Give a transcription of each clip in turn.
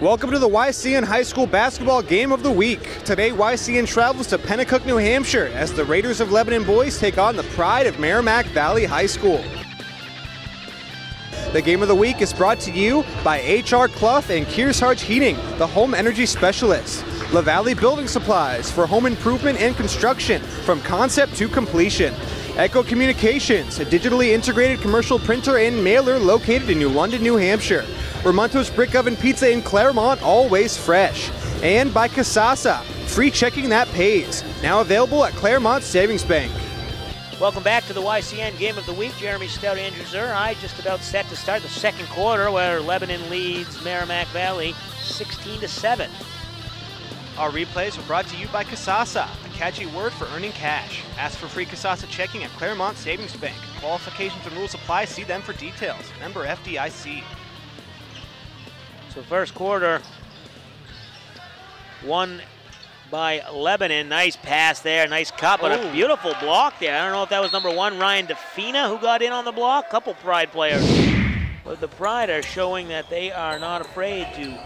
Welcome to the YCN High School Basketball Game of the Week. Today, YCN travels to Pennacook, New Hampshire as the Raiders of Lebanon boys take on the pride of Merrimack Valley High School. The Game of the Week is brought to you by H.R. Clough and Kearsarge Heating, the home energy specialists. La Valley Building Supplies for home improvement and construction from concept to completion. Echo Communications, a digitally integrated commercial printer and mailer located in New London, New Hampshire. Ramonto's Brick Oven Pizza in Claremont, always fresh. And by Casasa, free checking that pays. Now available at Claremont Savings Bank. Welcome back to the YCN Game of the Week. Jeremy Stout, Andrew Zerhai, just about set to start the second quarter where Lebanon leads Merrimack Valley 16-7. Our replays were brought to you by Casasa, a catchy word for earning cash. Ask for free Casasa checking at Claremont Savings Bank. Qualifications and rules apply. See them for details. Member FDIC. So first quarter, won by Lebanon. Nice pass there, nice cut, but a beautiful block there. I don't know if that was number 1, Ryan Defina, who got in on the block. Couple Pride players. But the Pride are showing that they are not afraid to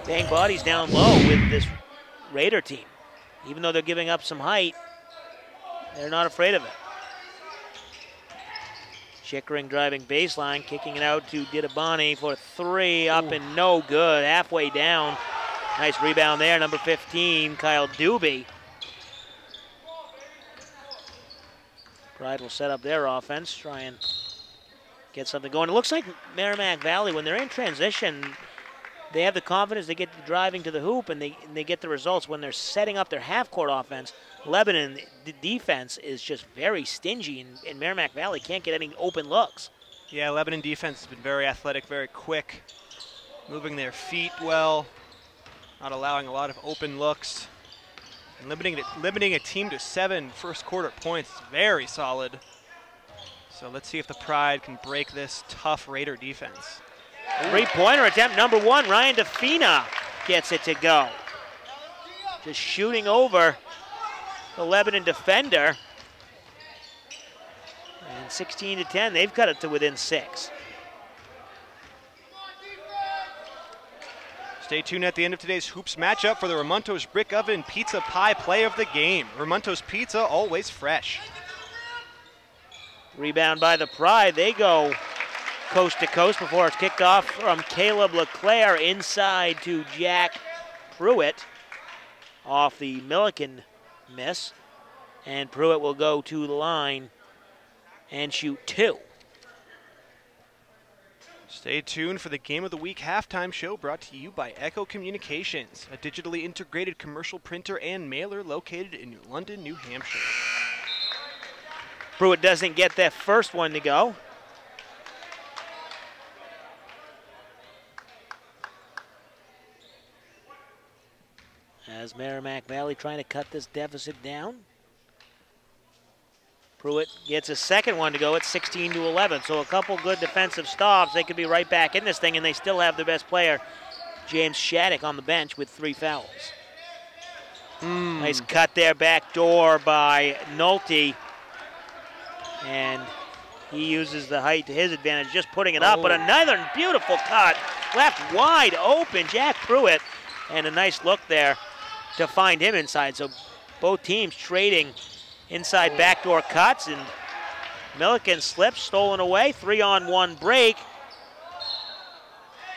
bang bodies down low with this Raider team. Even though they're giving up some height, they're not afraid of it. Chickering driving baseline, kicking it out to Didabani for 3, up and no good, halfway down. Nice rebound there, number 15, Kyle Doobie. Pride will set up their offense, try and get something going. It looks like Merrimack Valley, when they're in transition, they have the confidence, they get driving to the hoop, and they get the results. When they're setting up their half-court offense, Lebanon, the defense is just very stingy, and Merrimack Valley can't get any open looks. Yeah, Lebanon defense has been very athletic, very quick, moving their feet well, not allowing a lot of open looks, and limiting a team to 7 first quarter points is very solid. So let's see if the Pride can break this tough Raider defense. Three-pointer attempt, number 1, Ryan Defina gets it to go. Just shooting over the Lebanon defender. And 16-10, they've cut it to within 6. Stay tuned at the end of today's Hoops matchup for the Ramonto's Brick Oven Pizza Pie play of the game. Ramonto's Pizza, always fresh. Rebound by the Pride. They go coast to coast before it's kicked off from Caleb LeClaire inside to Jack Pruitt off the Milliken miss. And Pruitt will go to the line and shoot 2. Stay tuned for the Game of the Week halftime show brought to you by Echo Communications, a digitally integrated commercial printer and mailer located in New London, New Hampshire. Pruitt doesn't get that first one to go. As Merrimack Valley trying to cut this deficit down. Pruitt gets a second one to go at 16-11. So a couple good defensive stops. They could be right back in this thing, and they still have their best player, James Shattuck, on the bench with 3 fouls. Nice cut there, back door by Nolte. And he uses the height to his advantage, just putting it up. But another beautiful cut, left wide open, Jack Pruitt. And a nice look there to find him inside. So both teams trading inside backdoor cuts, and Milliken slips, stolen away, 3-on-1 break.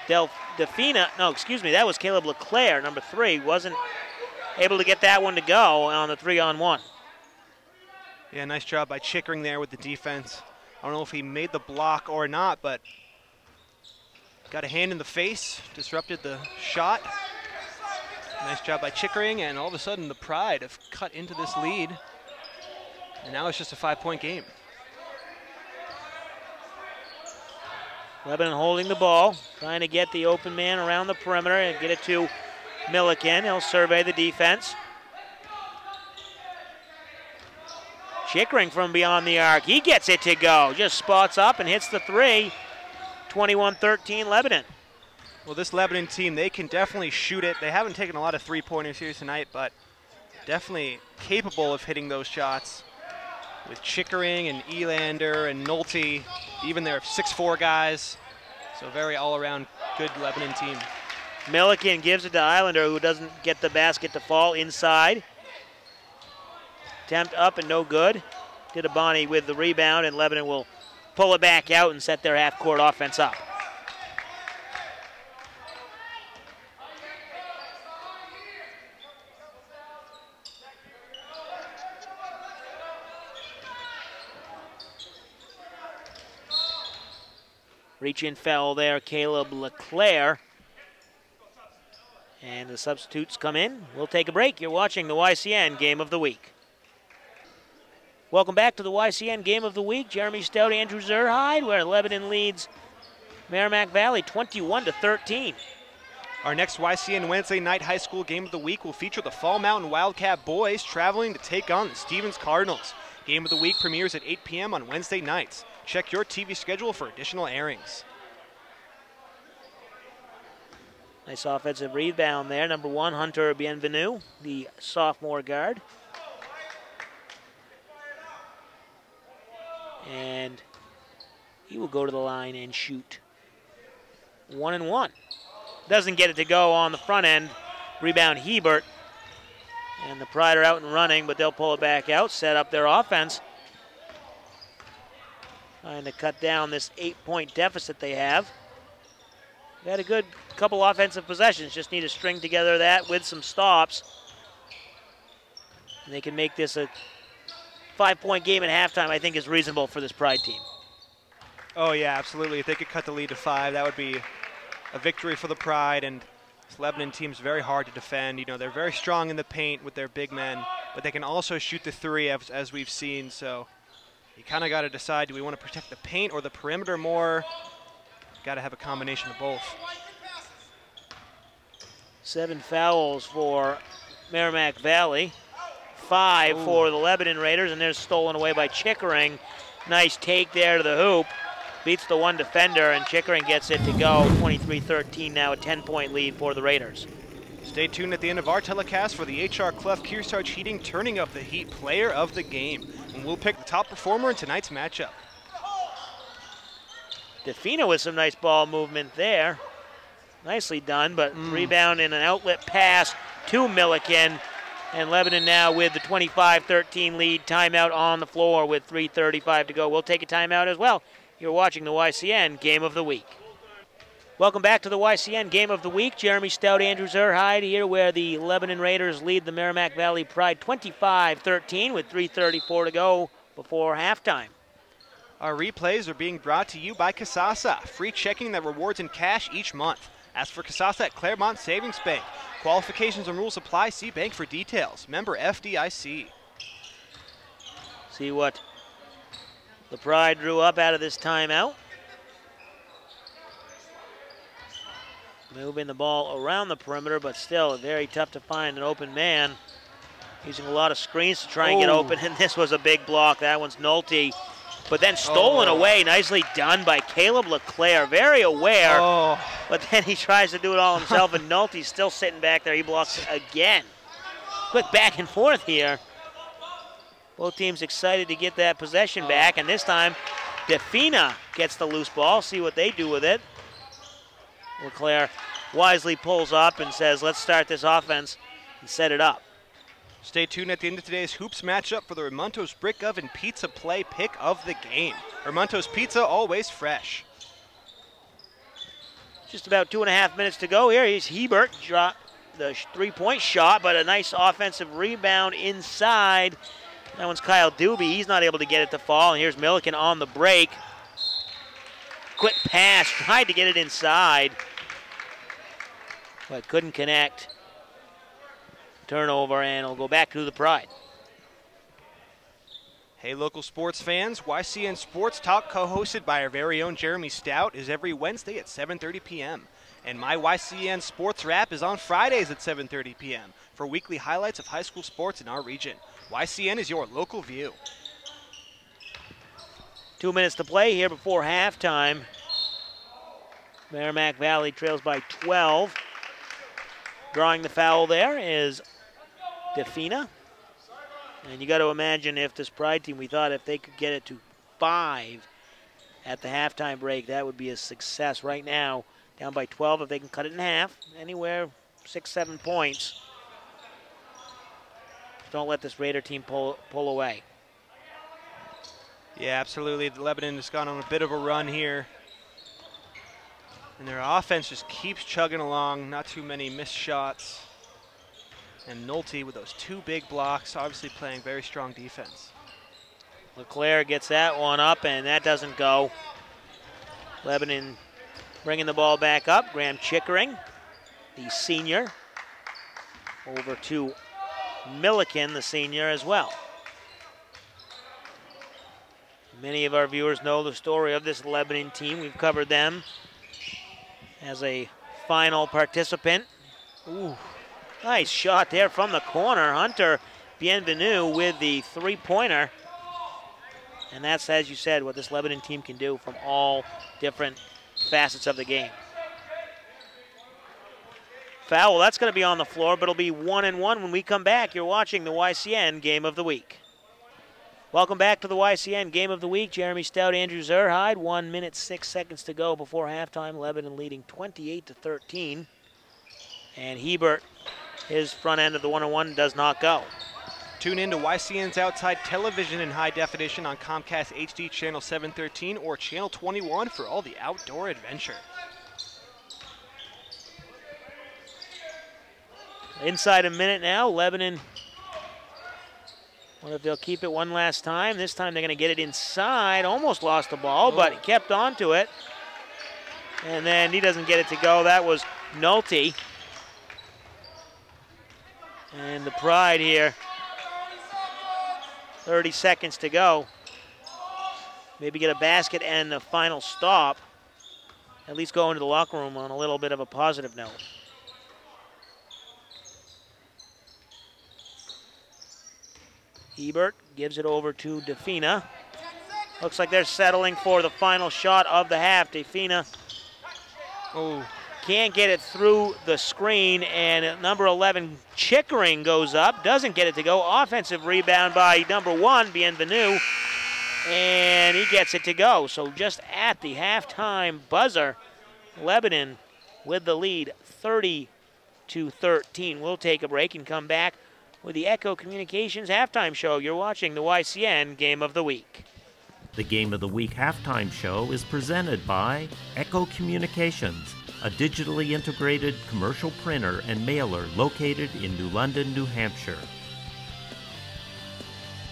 Defina, no, excuse me, that was Caleb LeClaire, number 3, wasn't able to get that one to go on the 3-on-1. Yeah, nice job by Chickering there with the defense. I don't know if he made the block or not, but got a hand in the face, disrupted the shot. Nice job by Chickering, and all of a sudden the Pride have cut into this lead. And now it's just a 5-point game. Lebanon holding the ball, trying to get the open man around the perimeter and get it to Milliken. He'll survey the defense. Chickering from beyond the arc. He gets it to go. Just spots up and hits the 3. 21-13 Lebanon. Well, this Lebanon team, they can definitely shoot it. They haven't taken a lot of three-pointers here tonight, but definitely capable of hitting those shots. With Chickering and Elander and Nolte, even their 6'4" guys. So very all-around good Lebanon team. Milliken gives it to Islander, who doesn't get the basket to fall inside. Attempt up and no good. Titabani with the rebound, and Lebanon will pull it back out and set their half-court offense up. Reach-in foul there, Caleb LeClaire. And the substitutes come in. We'll take a break. You're watching the YCN Game of the Week. Welcome back to the YCN Game of the Week. Jeremy Stout, Andrew Zerhide, where Lebanon leads Merrimack Valley 21-13. Our next YCN Wednesday night high school Game of the Week will feature the Fall Mountain Wildcat boys traveling to take on the Stevens Cardinals. Game of the Week premieres at 8 p.m. on Wednesday nights. Check your TV schedule for additional airings. Nice offensive rebound there. Number 1, Hunter Bienvenu, the sophomore guard. And he will go to the line and shoot 1 and 1. Doesn't get it to go on the front end. Rebound Hebert. And the Pride are out and running, but they'll pull it back out, set up their offense. Trying to cut down this 8-point deficit they have. They had a good couple offensive possessions. Just need to string together that with some stops. And they can make this a 5-point game at halftime, I think is reasonable for this Pride team. Oh, yeah, absolutely. If they could cut the lead to 5, that would be a victory for the Pride. And this Lebanon team's very hard to defend. You know, they're very strong in the paint with their big men, but they can also shoot the 3 as we've seen. So you kind of got to decide, do we want to protect the paint or the perimeter more? Got to have a combination of both. 7 fouls for Merrimack Valley. 5 for the Lebanon Raiders, and they're stolen away by Chickering. Nice take there to the hoop. Beats the 1 defender, and Chickering gets it to go. 23-13 now, a 10-point lead for the Raiders. Stay tuned at the end of our telecast for the H.R. Clough Kearsarge Heating Turning Up the Heat Player of the Game. And we'll pick the top performer in tonight's matchup. Defina with some nice ball movement there. Nicely done, but rebound in an outlet pass to Milliken. And Lebanon now with the 25-13 lead. Timeout on the floor with 3:35 to go. We'll take a timeout as well. You're watching the YCN Game of the Week. Welcome back to the YCN Game of the Week. Jeremy Stout, Andrew Zerhide here, where the Lebanon Raiders lead the Merrimack Valley Pride 25-13 with 3:34 to go before halftime. Our replays are being brought to you by Kasasa, free checking that rewards in cash each month. Ask for Kasasa at Claremont Savings Bank. Qualifications and rules apply. See bank for details. Member FDIC. See what the Pride drew up out of this timeout. Moving the ball around the perimeter, but still very tough to find an open man. Using a lot of screens to try and get open, and this was a big block. That one's Nolte. But then stolen away, nicely done by Caleb LeClaire. Very aware, but then he tries to do it all himself, and Nolte's still sitting back there. He blocks again. Quick back and forth here. Both teams excited to get that possession back, and this time Defina gets the loose ball. See what they do with it. LeClaire wisely pulls up and says, let's start this offense and set it up. Stay tuned at the end of today's Hoops matchup for the Ramonto's Brick Oven Pizza Play Pick of the Game. Ramonto's Pizza, always fresh. Just about 2.5 minutes to go here. Here's Hebert, dropped the 3-point shot, but a nice offensive rebound inside. That one's Kyle Doobie. He's not able to get it to fall, and here's Milliken on the break. Quick pass, tried to get it inside, but couldn't connect. Turnover, and it'll go back to the Pride. Hey, local sports fans, YCN Sports Talk, co-hosted by our very own Jeremy Stout, is every Wednesday at 7:30 p.m. And my YCN Sports Wrap is on Fridays at 7:30 p.m. for weekly highlights of high school sports in our region. YCN is your local view. 2 minutes to play here before halftime. Merrimack Valley trails by 12. Drawing the foul there is Defina. And you got to imagine if this Pride team, we thought if they could get it to 5 at the halftime break, that would be a success. Right now, Down by 12 if they can cut it in half. Anywhere 6, 7 points. Don't let this Raider team pull away. Yeah, absolutely. Lebanon has gone on a bit of a run here. And their offense just keeps chugging along. Not too many missed shots. And Nolte with those 2 big blocks, obviously playing very strong defense. LeClaire gets that one up, and that doesn't go. Lebanon bringing the ball back up. Graham Chickering, the senior, over to Milliken, the senior, as well. Many of our viewers know the story of this Lebanon team. We've covered them as a final participant. Ooh, nice shot there from the corner. Hunter Bienvenu with the 3-pointer. And that's, as you said, what this Lebanon team can do from all different facets of the game. Foul, that's going to be on the floor, but it'll be 1-1 when we come back. You're watching the YCN Game of the Week. Welcome back to the YCN Game of the Week. Jeremy Stout, Andrew Zerhide. 1 minute, 6 seconds to go before halftime. Lebanon leading 28-13. And Hebert, his front end of the 1-on-1 does not go. Tune in to YCN's Outside Television in high definition on Comcast HD Channel 713 or Channel 21 for all the outdoor adventure. Inside a minute now. Lebanon, what if they'll keep it one last time? This time they're going to get it inside. Almost lost the ball, but he kept on to it. And then he doesn't get it to go. That was Nolte. And the Pride here. 30 seconds to go. Maybe get a basket and the final stop. At least go into the locker room on a little bit of a positive note. Hebert gives it over to Defina. Looks like they're settling for the final shot of the half. Defina can't get it through the screen, and number 11, Chickering, goes up. Doesn't get it to go. Offensive rebound by number 1, Bienvenu, and he gets it to go. So just at the halftime buzzer, Lebanon with the lead, 30-13. We'll take a break and come back with the Echo Communications halftime show. You're watching the YCN Game of the Week. The Game of the Week halftime show is presented by Echo Communications, a digitally integrated commercial printer and mailer located in New London, New Hampshire.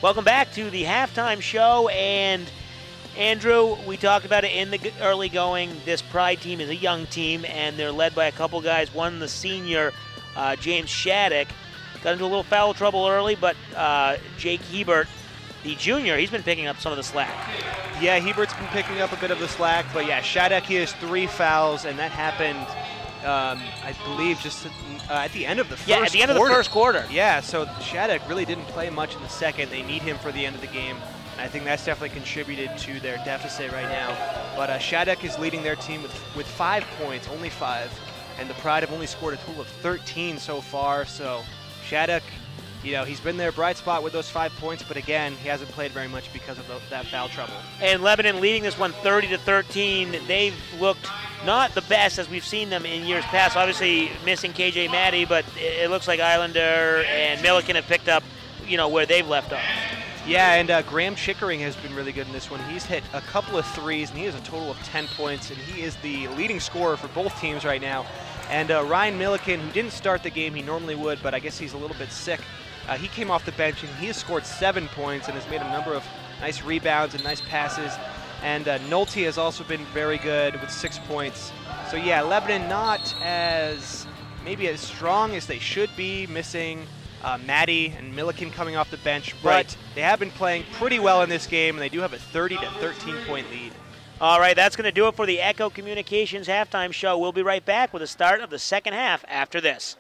Welcome back to the halftime show, and Andrew, we talked about it in the early going. This Pride team is a young team, and they're led by a couple guys. One, the senior, James Shattuck, got into a little foul trouble early, but Jake Hebert, the junior, he's been picking up some of the slack. Yeah, Hebert's been picking up a bit of the slack, but yeah, Shattuck, he has 3 fouls, and that happened, I believe, just at the end of the first quarter. Yeah, at the end of the first quarter. Yeah, so Shattuck really didn't play much in the second. They need him for the end of the game, and I think that's definitely contributed to their deficit right now. But Shattuck is leading their team with 5 points, only 5, and the Pride have only scored a total of 13 so far, so Shattuck, you know, he's been their bright spot with those 5 points, but again, he hasn't played very much because of that foul trouble. And Lebanon leading this one 30-13. They've looked not the best as we've seen them in years past. Obviously missing KJ Maddie, but it looks like Islander and Milliken have picked up, you know, where they've left off. Yeah, and Graham Chickering has been really good in this one. He's hit a couple of threes, and he has a total of 10 points, and he is the leading scorer for both teams right now. And Ryan Milliken, who didn't start the game, he normally would, but I guess he's a little bit sick. He came off the bench, and he has scored 7 points and has made a number of nice rebounds and nice passes. And Nolte has also been very good with 6 points. So yeah, Lebanon not as, maybe as strong as they should be, missing Maddie and Milliken coming off the bench, but right, they have been playing pretty well in this game, and they do have a 30-13 point lead. All right, that's going to do it for the Echo Communications halftime show. We'll be right back with the start of the second half after this.